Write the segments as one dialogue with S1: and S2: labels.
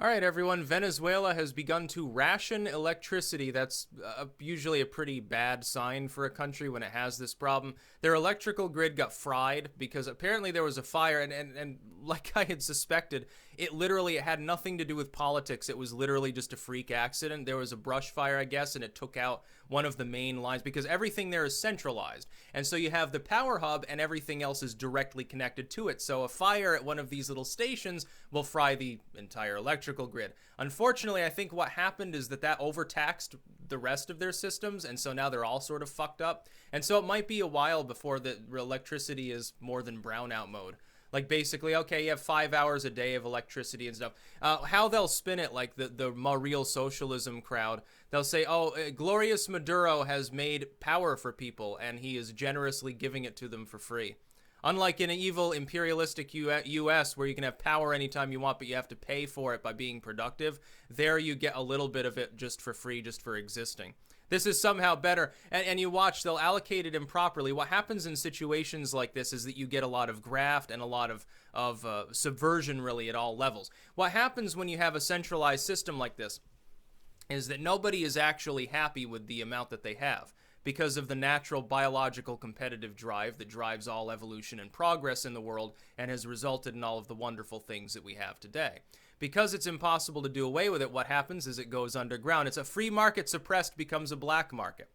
S1: All right, everyone. Venezuela has begun to ration electricity. That's usually a pretty bad sign for a country when it has this problem. Their electrical grid got fried because apparently there was a fire, and like I had suspected, it had nothing to do with politics. It was literally just a freak accident. There was a brush fire, I guess, and it took out one of the main lines because everything there is centralized. And so you have the power hub and everything else is directly connected to it. So a fire at one of these little stations will fry the entire electrical grid. Unfortunately, I think what happened is that overtaxed the rest of their systems, and so now they're all sort of fucked up. And so it might be a while before the electricity is more than brownout mode. Like basically, okay, you have 5 hours a day of electricity and stuff. How they'll spin it, like the real socialism crowd, they'll say, oh, glorious Maduro has made power for people, and he is generously giving it to them for free. Unlike in an evil imperialistic U.S. where you can have power anytime you want, but you have to pay for it by being productive, there you get a little bit of it just for free, just for existing. This is somehow better, and you watch, they'll allocate it improperly. What happens in situations like this is that you get a lot of graft and a lot of subversion, really, at all levels. What happens when you have a centralized system like this is that nobody is actually happy with the amount that they have, because of the natural biological competitive drive that drives all evolution and progress in the world and has resulted in all of the wonderful things that we have today. Because it's impossible to do away with it, what happens is it goes underground. It's a free market suppressed becomes a black market.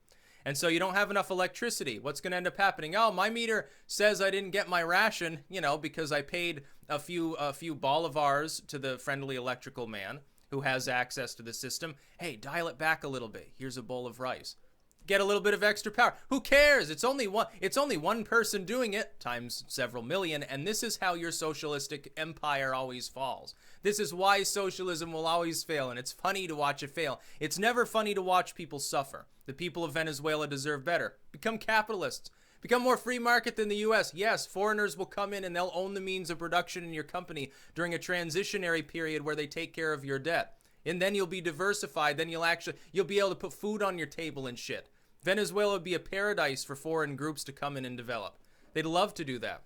S1: And so you don't have enough electricity. What's going to end up happening? Oh, my meter says I didn't get my ration, because I paid a few bolivars to the friendly electrical man who has access to the system. Hey, dial it back a little bit. Here's a bowl of rice. Get a little bit of extra power. Who cares? It's only one person doing it times several million, and this is how your socialistic empire always falls. This is why socialism will always fail, and it's funny to watch it fail. It's never funny to watch people suffer. The people of Venezuela deserve better. Become capitalists. Become more free market than the U.S. Yes, foreigners will come in and they'll own the means of production in your company during a transitionary period where they take care of your debt. And then you'll be diversified. Then you'll be able to put food on your table and shit. Venezuela would be a paradise for foreign groups to come in and develop. They'd love to do that.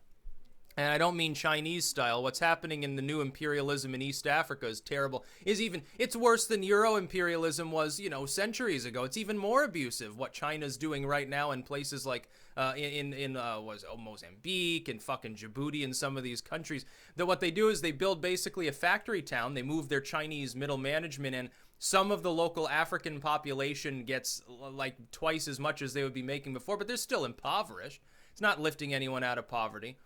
S1: And I don't mean Chinese style. What's happening in the new imperialism in East Africa is terrible. It's worse than Euro imperialism was, centuries ago. It's even more abusive what China's doing right now in places like Mozambique and fucking Djibouti and some of these countries. That what they do is they build basically a factory town. They move their Chinese middle management in. Some of the local African population gets like twice as much as they would be making before, but they're still impoverished. It's not lifting anyone out of poverty.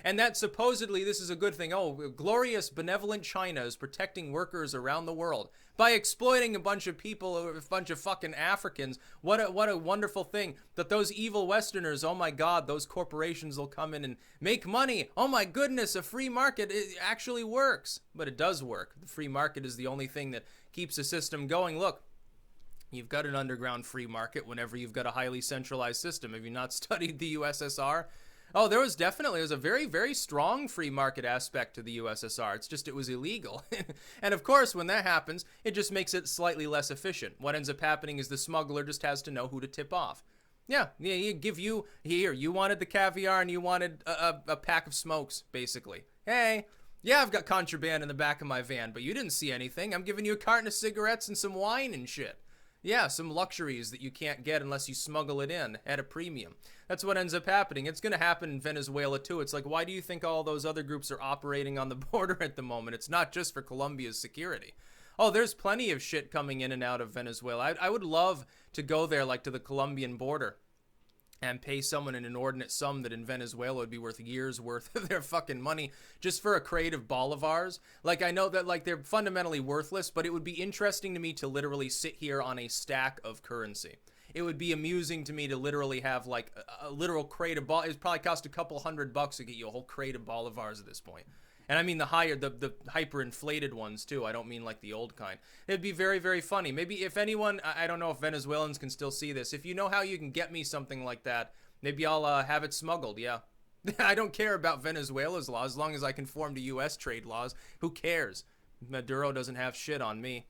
S1: And that supposedly this is a good thing. Oh, glorious, benevolent China is protecting workers around the world by exploiting a bunch of people, a bunch of fucking Africans. What a wonderful thing that those evil Westerners, oh my God, those corporations will come in and make money. Oh my goodness, a free market, it actually works. But it does work. The free market is the only thing that keeps the system going. Look, you've got an underground free market whenever you've got a highly centralized system. Have you not studied the USSR? Oh, there was a very, very strong free market aspect to the USSR. It's just it was illegal. And of course, when that happens, it just makes it slightly less efficient. What ends up happening is the smuggler just has to know who to tip off. Yeah, you wanted the caviar and you wanted a pack of smokes, basically. Hey, yeah, I've got contraband in the back of my van, but you didn't see anything. I'm giving you a carton of cigarettes and some wine and shit. Yeah, some luxuries that you can't get unless you smuggle it in at a premium. That's what ends up happening. It's going to happen in Venezuela too. It's like, why do you think all those other groups are operating on the border at the moment? It's not just for Colombia's security. Oh, there's plenty of shit coming in and out of Venezuela. I would love to go there, like to the Colombian border, and pay someone an inordinate sum that in Venezuela would be worth years worth of their fucking money just for a crate of bolivars. Like, I know that like they're fundamentally worthless, but it would be interesting to me to literally sit here on a stack of currency. It would be amusing to me to literally have like a literal crate of bolivars. It probably cost a couple $100 to get you a whole crate of bolivars at this point. And I mean the hyper-inflated ones, too. I don't mean like the old kind. It'd be very, very funny. Maybe if anyone, I don't know if Venezuelans can still see this. If you know how you can get me something like that, maybe I'll have it smuggled, yeah. I don't care about Venezuela's laws as long as I conform to U.S. trade laws. Who cares? Maduro doesn't have shit on me.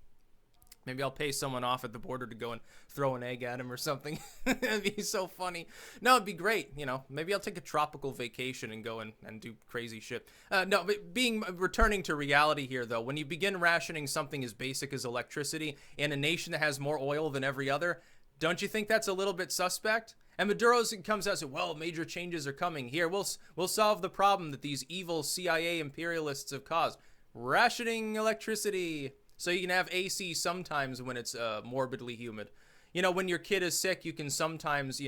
S1: Maybe I'll pay someone off at the border to go and throw an egg at him or something. That'd be so funny. No, it'd be great. You know, maybe I'll take a tropical vacation and go and do crazy shit. No, but returning to reality here, though, when you begin rationing something as basic as electricity in a nation that has more oil than every other, don't you think that's a little bit suspect? And Maduro comes out and says, well, major changes are coming. Here, we'll solve the problem that these evil CIA imperialists have caused. Rationing electricity. So you can have AC sometimes when it's morbidly humid. You know, when your kid is sick, you can sometimes,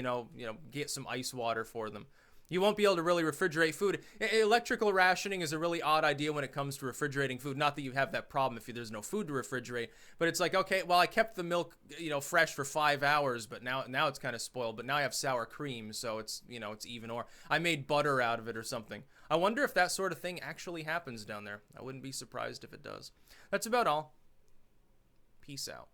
S1: get some ice water for them. You won't be able to really refrigerate food. Electrical rationing is a really odd idea when it comes to refrigerating food. Not that you have that problem if there's no food to refrigerate, but it's like, okay, well, I kept the milk, fresh for 5 hours, but now it's kind of spoiled. But now I have sour cream, so it's, it's even. Or I made butter out of it or something. I wonder if that sort of thing actually happens down there. I wouldn't be surprised if it does. That's about all. Peace out.